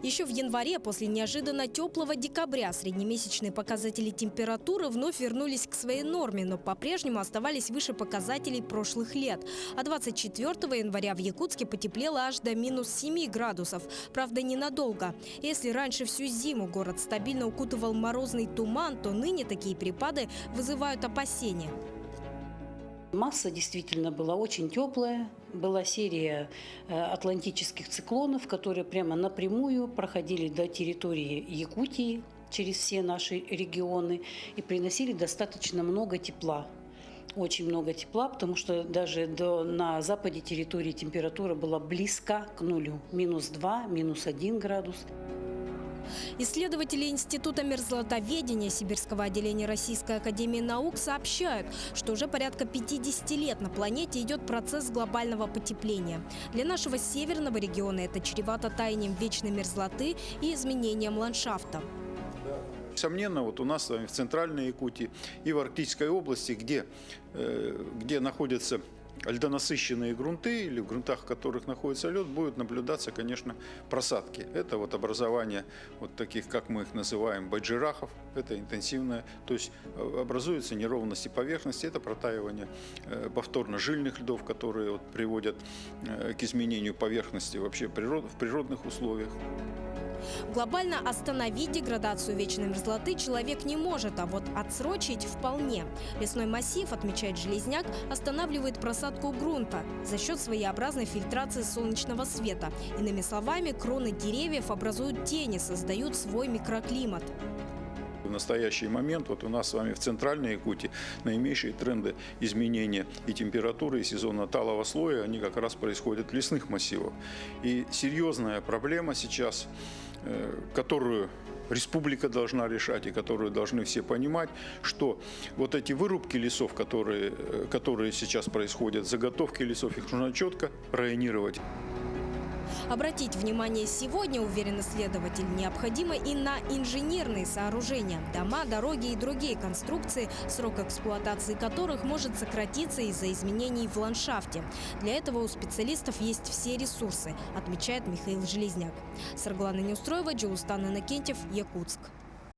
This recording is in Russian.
Еще в январе, после неожиданно теплого декабря, среднемесячные показатели температуры вновь вернулись к своей норме, но по-прежнему оставались выше показателей прошлых лет. А 24 января в Якутске потеплело аж до минус 7 градусов. Правда, ненадолго. Если раньше всю зиму город стабильно укутывал морозный туман, то ныне такие перепады вызывают опасения. Масса действительно была очень теплая. Была серия атлантических циклонов, которые прямо напрямую проходили до территории Якутии через все наши регионы и приносили достаточно много тепла. Очень много тепла, потому что даже на западе территории температура была близка к нулю. Минус 2, минус 1 градус. Исследователи Института мерзлотоведения Сибирского отделения Российской академии наук сообщают, что уже порядка 50 лет на планете идет процесс глобального потепления. Для нашего северного региона это чревато таянием вечной мерзлоты и изменением ландшафта. Несомненно, вот у нас с вами в Центральной Якутии и в Арктической области, где находятся льдонасыщенные грунты или в грунтах, в которых находится лед, будут наблюдаться, конечно, просадки. Это вот образование вот таких, как мы их называем, баджирахов. Это интенсивное, то есть образуются неровности поверхности, это протаивание повторно жильных льдов, которые вот приводят к изменению поверхности вообще в природных условиях. Глобально остановить деградацию вечной мерзлоты человек не может, а вот отсрочить вполне. Лесной массив, отмечает Железняк, останавливает просадку грунта за счет своеобразной фильтрации солнечного света. Иными словами, кроны деревьев образуют тени, создают свой микроклимат. В настоящий момент вот у нас с вами в Центральной Якутии наименьшие тренды изменения и температуры, и сезона талого слоя, они как раз происходят в лесных массивах. И серьезная проблема сейчас, которую республика должна решать и которую должны все понимать, что вот эти вырубки лесов, которые сейчас происходят, заготовки лесов, их нужно четко районировать. Обратить внимание сегодня, уверен исследователь, необходимо и на инженерные сооружения – дома, дороги и другие конструкции, срок эксплуатации которых может сократиться из-за изменений в ландшафте. Для этого у специалистов есть все ресурсы, отмечает Михаил Железняк. Сарглана Неустроева, Джулустан Иннокентьев, Якутск.